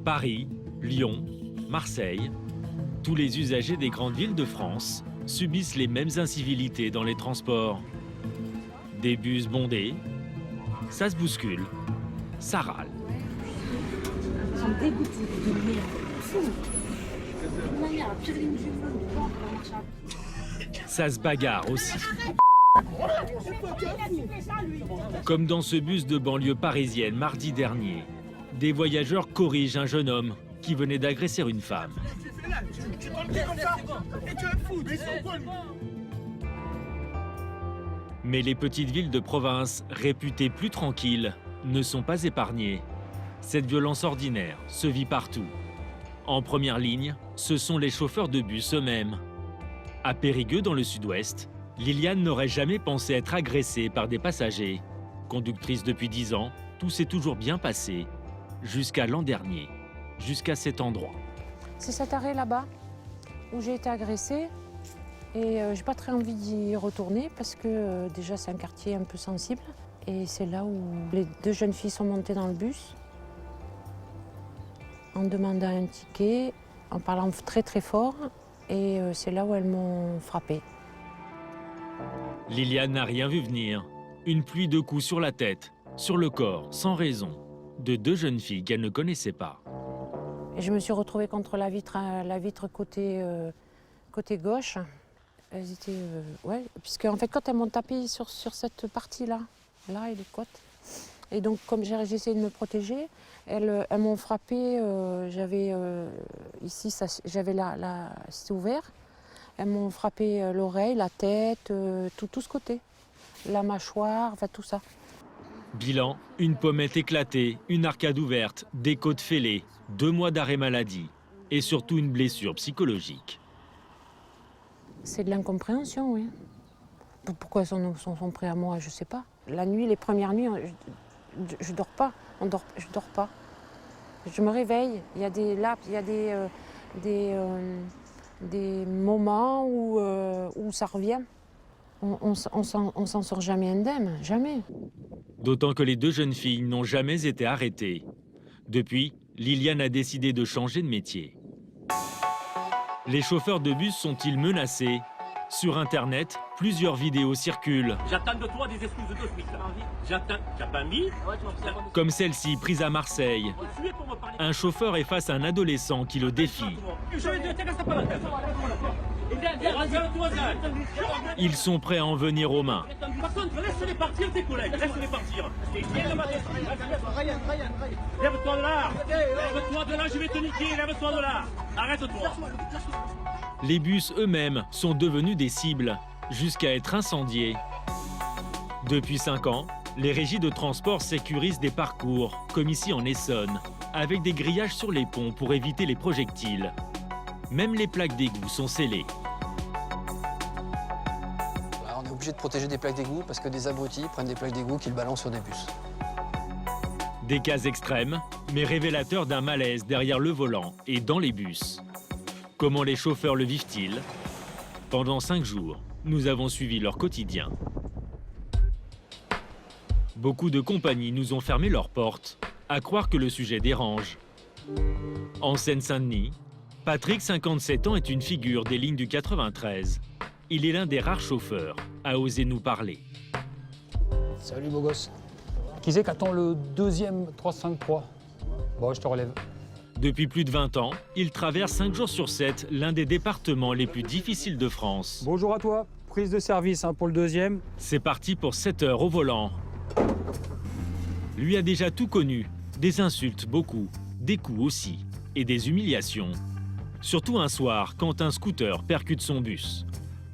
Paris, Lyon, Marseille, tous les usagers des grandes villes de France subissent les mêmes incivilités dans les transports. Des bus bondés, ça se bouscule, ça râle. Ils sont dégoûtés de merde. Fou. De toute manière, la pire ligne du monde, on marche à... Ça se bagarre aussi. Comme dans ce bus de banlieue parisienne mardi dernier, des voyageurs corrigent un jeune homme qui venait d'agresser une femme. Mais les petites villes de province, réputées plus tranquilles, ne sont pas épargnées. Cette violence ordinaire se vit partout. En première ligne, ce sont les chauffeurs de bus eux-mêmes. À Périgueux, dans le sud-ouest, Liliane n'aurait jamais pensé être agressée par des passagers. Conductrice depuis 10 ans, tout s'est toujours bien passé, jusqu'à l'an dernier, jusqu'à cet endroit. C'est cet arrêt là-bas où j'ai été agressée et j'ai pas très envie d'y retourner parce que déjà c'est un quartier un peu sensible et c'est là où les deux jeunes filles sont montées dans le bus en demandant un ticket, en parlant très très fort et c'est là où elles m'ont frappée. Liliane n'a rien vu venir. Une pluie de coups sur la tête, sur le corps, sans raison, de deux jeunes filles qu'elle ne connaissait pas. Et je me suis retrouvée contre la vitre côté gauche. Elles étaient, ouais, puisque en fait quand elles m'ont tapé sur cette partie-là, là et les côtes. Et donc comme j'ai essayé de me protéger, elles m'ont frappé. J'avais ici, j'avais c'était ouvert. Elles m'ont frappé l'oreille, la tête, tout ce côté, la mâchoire, enfin tout ça. Bilan, une pommette éclatée, une arcade ouverte, des côtes fêlées, 2 mois d'arrêt maladie et surtout une blessure psychologique. C'est de l'incompréhension, oui. Pourquoi ils sont prêts à moi, je ne sais pas. La nuit, les premières nuits, je ne dors pas. Je dors pas. Je me réveille. Il y a des laps, il y a des moments où ça revient. On s'en sort jamais indemne, jamais. D'autant que les deux jeunes filles n'ont jamais été arrêtées. Depuis, Liliane a décidé de changer de métier. Les chauffeurs de bus sont-ils menacés? Sur Internet, plusieurs vidéos circulent. J'attends de toi des excuses de suite. J'attends. Tu n'as pas mis? Comme celle-ci, prise à Marseille. Un chauffeur est face à un adolescent qui le défie. Ils sont prêts à en venir aux mains. Par contre, laisse-les partir tes collègues. Laisse-les partir. Lève-toi de là. Lève-toi de là, je vais te niquer. Lève-toi de là. Arrête-toi. Les bus eux-mêmes sont devenus des cibles, jusqu'à être incendiés. Depuis 5 ans, les régies de transport sécurisent des parcours, comme ici en Essonne, avec des grillages sur les ponts pour éviter les projectiles. Même les plaques d'égout sont scellées. On est obligé de protéger des plaques d'égout parce que des abrutis prennent des plaques d'égout qu'ils balancent sur des bus. Des cas extrêmes, mais révélateurs d'un malaise derrière le volant et dans les bus. Comment les chauffeurs le vivent-ils? Pendant 5 jours, nous avons suivi leur quotidien. Beaucoup de compagnies nous ont fermé leurs portes, à croire que le sujet dérange. En Seine-Saint-Denis, Patrick, 57 ans, est une figure des lignes du 93. Il est l'un des rares chauffeurs à oser nous parler. Salut beau gosse. Qui c'est qu'attend le deuxième 353? Bon, je te relève. Depuis plus de 20 ans, il traverse 5 jours sur 7 l'un des départements les plus difficiles de France. Bonjour à toi. Prise de service pour le deuxième. C'est parti pour 7 heures au volant. Lui a déjà tout connu. Des insultes, beaucoup. Des coups aussi. Et des humiliations. Surtout un soir, quand un scooter percute son bus.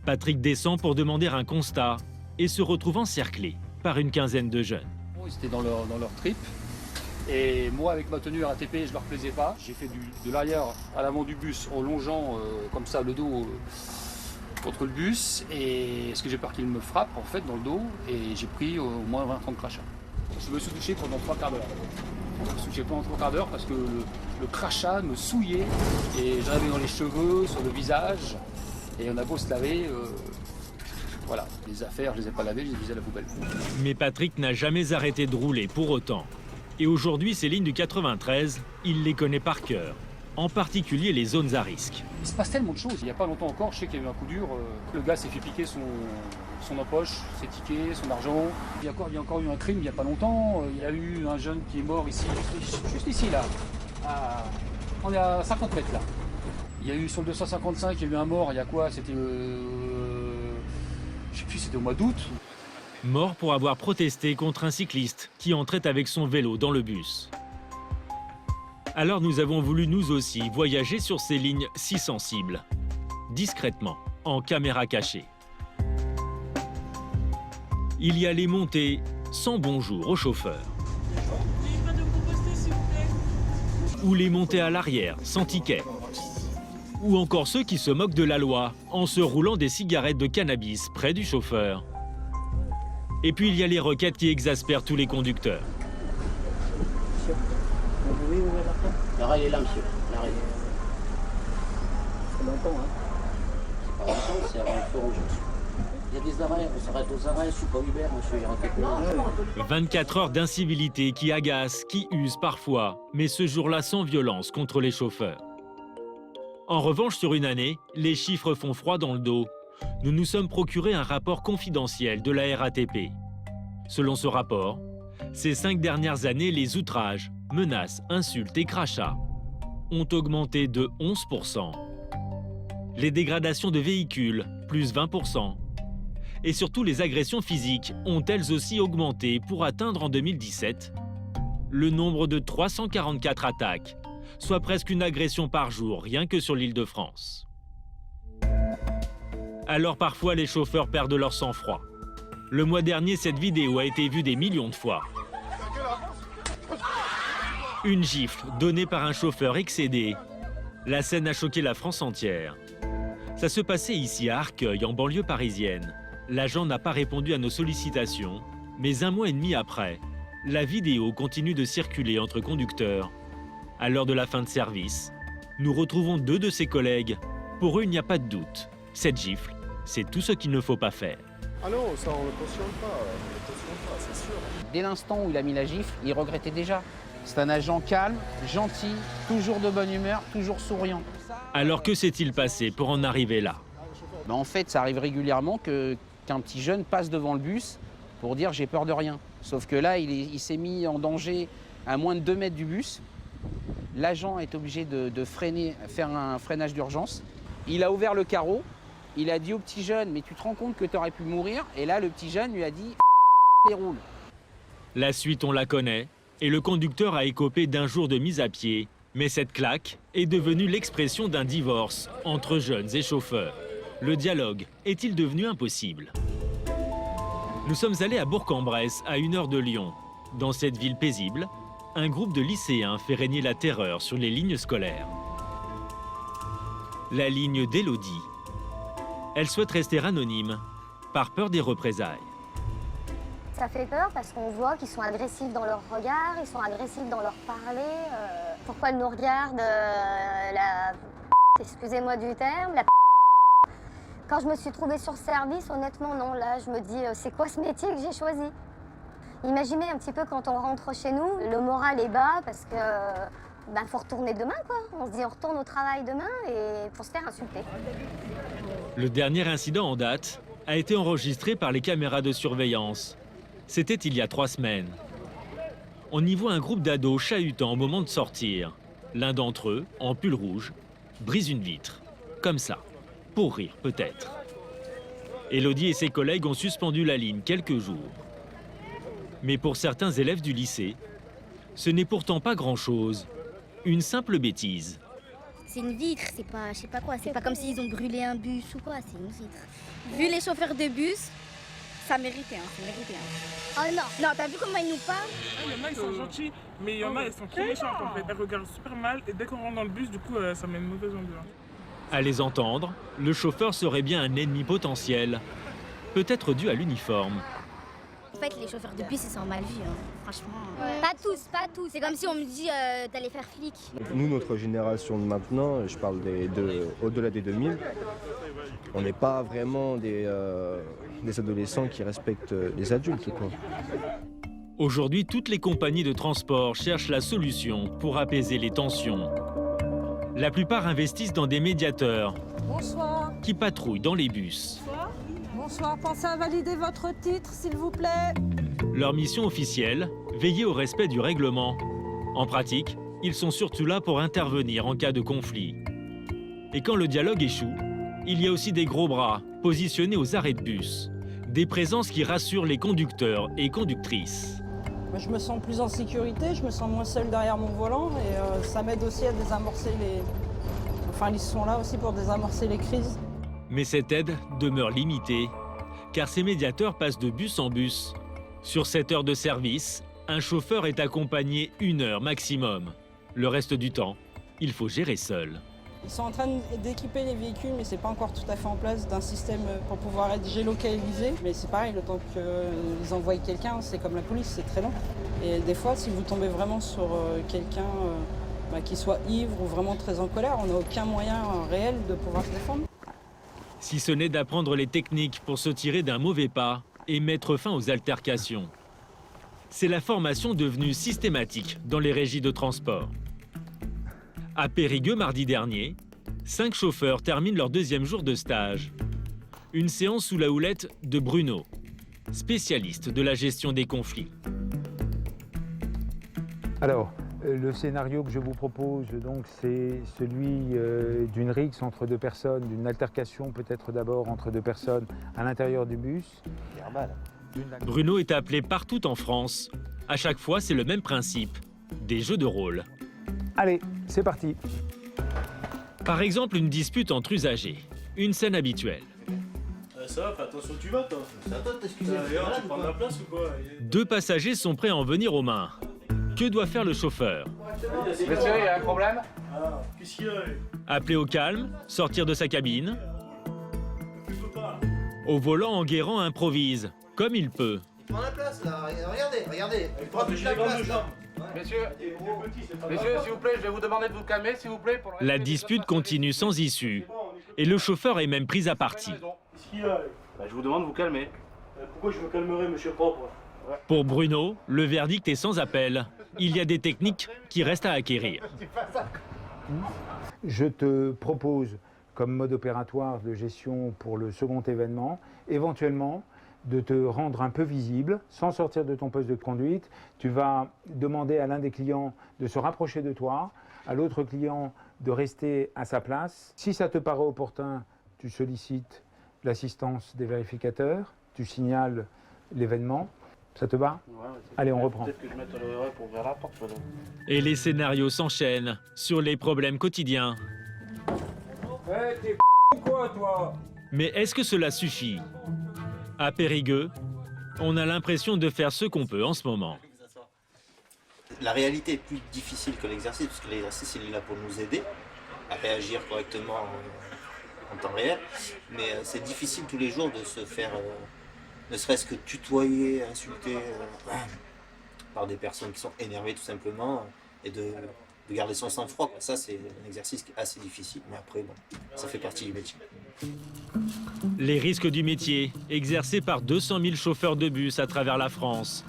Patrick descend pour demander un constat et se retrouve encerclé par une quinzaine de jeunes. Ils étaient dans leur trip. Et moi, avec ma tenue RATP, je leur plaisais pas. J'ai fait de l'arrière à l'avant du bus en longeant comme ça le dos contre le bus. Et ce que j'ai peur qu'ils me frappent en fait dans le dos. Et j'ai pris au moins 20-30 crachats. Je me suis touché pendant 3 quarts d'heure. Je me suis touché pendant 3 quarts d'heure parce que le crachat me souillait. Et j'en avais dans les cheveux, sur le visage. Et on a beau se laver. Voilà, les affaires, je les ai pas lavées, je les ai mises à la poubelle. Mais Patrick n'a jamais arrêté de rouler pour autant. Et aujourd'hui, ces lignes du 93, il les connaît par cœur, en particulier les zones à risque. Il se passe tellement de choses. Il n'y a pas longtemps encore, je sais qu'il y a eu un coup dur. Le gars s'est fait piquer son empoche, ses tickets, son argent. Il y a encore eu un crime il n'y a pas longtemps. Il y a eu un jeune qui est mort ici, juste ici là. On est à 50 mètres là. Il y a eu sur le 255, il y a eu un mort. Il y a quoi? C'était, je sais plus, c'était au mois d'août. Mort pour avoir protesté contre un cycliste qui entrait avec son vélo dans le bus. Alors nous avons voulu nous aussi voyager sur ces lignes si sensibles, discrètement, en caméra cachée. Il y a les montées sans bonjour au chauffeur. Ou les montées à l'arrière, sans ticket. Ou encore ceux qui se moquent de la loi en se roulant des cigarettes de cannabis près du chauffeur. Et puis il y a les requêtes qui exaspèrent tous les conducteurs. L'arrêt est là, monsieur. L'arrêt. C'est longtemps, hein? C'est pas longtemps, c'est avant le feu rouge. Il y a des arrêts, on s'arrête aux arrêts, je suis pas Uber, monsieur, il y aura quelque chose. 24 heures d'incivilité qui agacent, qui usent parfois, mais ce jour-là sans violence contre les chauffeurs. En revanche, sur une année, les chiffres font froid dans le dos. Nous nous sommes procuré un rapport confidentiel de la RATP. Selon ce rapport, ces 5 dernières années, les outrages, menaces, insultes et crachats ont augmenté de 11%. Les dégradations de véhicules, plus 20%. Et surtout, les agressions physiques ont elles aussi augmenté pour atteindre en 2017 le nombre de 344 attaques, soit presque une agression par jour, rien que sur l'Île-de-France. Alors parfois, les chauffeurs perdent leur sang-froid. Le mois dernier, cette vidéo a été vue des millions de fois. Une gifle donnée par un chauffeur excédé. La scène a choqué la France entière. Ça se passait ici à Arcueil, en banlieue parisienne. L'agent n'a pas répondu à nos sollicitations, mais un mois et demi après, la vidéo continue de circuler entre conducteurs. À l'heure de la fin de service, nous retrouvons 2 de ses collègues. Pour eux, il n'y a pas de doute. Cette gifle, c'est tout ce qu'il ne faut pas faire. Ah non, ça on ne cautionne pas, c'est sûr. Dès l'instant où il a mis la gifle, il regrettait déjà. C'est un agent calme, gentil, toujours de bonne humeur, toujours souriant. Alors que s'est-il passé pour en arriver là? En fait, ça arrive régulièrement qu'un petit jeune passe devant le bus pour dire « j'ai peur de rien ». Sauf que là, il s'est mis en danger à moins de 2 mètres du bus. L'agent est obligé de freiner, faire un freinage d'urgence. Il a ouvert le carreau, il a dit au petit jeune « mais tu te rends compte que tu aurais pu mourir ?» Et là, le petit jeune lui a dit « déroule ». La suite, on la connaît, et le conducteur a écopé d'1 jour de mise à pied. Mais cette claque est devenue l'expression d'un divorce entre jeunes et chauffeurs. Le dialogue est-il devenu impossible? Nous sommes allés à Bourg-en-Bresse, à 1 heure de Lyon. Dans cette ville paisible, un groupe de lycéens fait régner la terreur sur les lignes scolaires. La ligne d'Élodie. Elle souhaite rester anonyme, par peur des représailles. Ça fait peur parce qu'on voit qu'ils sont agressifs dans leur regard, ils sont agressifs dans leur parler. Pourquoi ils nous regardent excusez-moi du terme, Quand je me suis trouvée sur service, honnêtement, non. Là, je me dis, c'est quoi ce métier que j'ai choisi? Imaginez un petit peu quand on rentre chez nous, le moral est bas parce que faut retourner demain, quoi. On se dit, on retourne au travail demain et pour se faire insulter. Le dernier incident en date a été enregistré par les caméras de surveillance. C'était il y a 3 semaines. On y voit un groupe d'ados chahutant au moment de sortir. L'un d'entre eux, en pull rouge, brise une vitre. Comme ça. Pour rire, peut-être. Élodie et ses collègues ont suspendu la ligne quelques jours. Mais pour certains élèves du lycée, ce n'est pourtant pas grand-chose. Une simple bêtise. C'est une vitre, c'est pas, je sais pas quoi, c'est pas comme s'ils ont brûlé un bus ou quoi, c'est une vitre. Vu les chauffeurs de bus, ça méritait, ça méritait. Oh non, t'as vu comment ils nous parlent? Il y en a, ils sont gentils, mais il y en a, ils sont trop méchants en fait. Ils regardent super mal et dès qu'on rentre dans le bus, du coup, ça met une mauvaise ambiance. À les entendre, le chauffeur serait bien un ennemi potentiel, peut-être dû à l'uniforme. En fait, les chauffeurs de bus, ils sont mal vus, franchement. Ouais. Pas tous. C'est comme si on me dit d'aller faire flic. Nous, notre génération de maintenant, je parle au-delà des 2000, on n'est pas vraiment des adolescents qui respectent les adultes, quoi. Aujourd'hui, toutes les compagnies de transport cherchent la solution pour apaiser les tensions. La plupart investissent dans des médiateurs Bonsoir. qui patrouillent dans les bus. Bonsoir, pensez à valider votre titre, s'il vous plaît. Leur mission officielle, veiller au respect du règlement. En pratique, ils sont surtout là pour intervenir en cas de conflit. Et quand le dialogue échoue, il y a aussi des gros bras positionnés aux arrêts de bus. Des présences qui rassurent les conducteurs et conductrices. Je me sens plus en sécurité, je me sens moins seule derrière mon volant et ça m'aide aussi à désamorcer les... Enfin, ils sont là aussi pour désamorcer les crises. Mais cette aide demeure limitée, car ces médiateurs passent de bus en bus. Sur 7 heures de service, un chauffeur est accompagné 1 heure maximum. Le reste du temps, il faut gérer seul. Ils sont en train d'équiper les véhicules, mais c'est pas encore tout à fait en place d'un système pour pouvoir être géolocalisé. Mais c'est pareil, le temps qu'ils envoient quelqu'un, c'est comme la police, c'est très long. Et des fois, si vous tombez vraiment sur quelqu'un qui soit ivre ou vraiment très en colère, on n'a aucun moyen réel de pouvoir se défendre. Si ce n'est d'apprendre les techniques pour se tirer d'un mauvais pas et mettre fin aux altercations. C'est la formation devenue systématique dans les régies de transport. À Périgueux, mardi dernier, 5 chauffeurs terminent leur 2e jour de stage. Une séance sous la houlette de Bruno, spécialiste de la gestion des conflits. Alors, le scénario que je vous propose, donc, c'est celui d'une rixe entre 2 personnes, d'une altercation peut-être d'abord entre 2 personnes à l'intérieur du bus. Bruno est appelé partout en France. À chaque fois, c'est le même principe, des jeux de rôle. Allez, c'est parti. Par exemple, une dispute entre usagers, une scène habituelle. Ça va, fais attention où tu vas, toi. C'est à toi de t'excuser. Tu prends de la place ou quoi? 2 passagers sont prêts à en venir aux mains. Que doit faire le chauffeur? Monsieur, il y a un problème? Ah, qu'est-ce qu'il y a? Appeler au calme, sortir de sa cabine. Au volant, Enguerrand improvise, comme il peut. Il prend la place là, regardez. Il prend toute la place là. Messieurs, s'il vous plaît, je vais vous demander de vous calmer, s'il vous plaît. La dispute continue sans issue. Et le chauffeur est même pris à partie. Qu'est-ce qu'il y a? Je vous demande de vous calmer. Pourquoi je me calmerai, monsieur propre? Pour Bruno, le verdict est sans appel. Il y a des techniques qui restent à acquérir. Je te propose, comme mode opératoire de gestion pour le second événement, éventuellement de te rendre un peu visible, sans sortir de ton poste de conduite. Tu vas demander à l'un des clients de se rapprocher de toi, à l'autre client de rester à sa place. Si ça te paraît opportun, tu sollicites l'assistance des vérificateurs, tu signales l'événement. Ça te va? Allez, on reprend. Peut-être que je mette l'oreille pour ouvrir la porte. Et les scénarios s'enchaînent sur les problèmes quotidiens. T'es quoi, toi? Mais est-ce que cela suffit? À Périgueux, on a l'impression de faire ce qu'on peut en ce moment. La réalité est plus difficile que l'exercice, parce que l'exercice il est là pour nous aider à réagir correctement en temps réel. Mais c'est difficile tous les jours de se faire, ne serait-ce que tutoyer, insulter par des personnes qui sont énervées tout simplement, et de garder son sang-froid. Ça, c'est un exercice assez difficile, mais après, bon, ça fait partie du métier. Les risques du métier, exercés par 200 000 chauffeurs de bus à travers la France,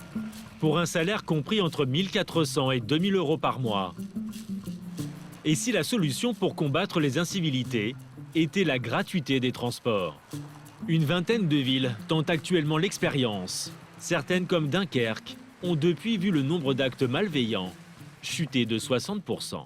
pour un salaire compris entre 1 400 et 2 000 euros par mois. Et si la solution pour combattre les incivilités était la gratuité des transports? Une vingtaine de villes tentent actuellement l'expérience. Certaines, comme Dunkerque, ont depuis vu le nombre d'actes malveillants chuter de 60%.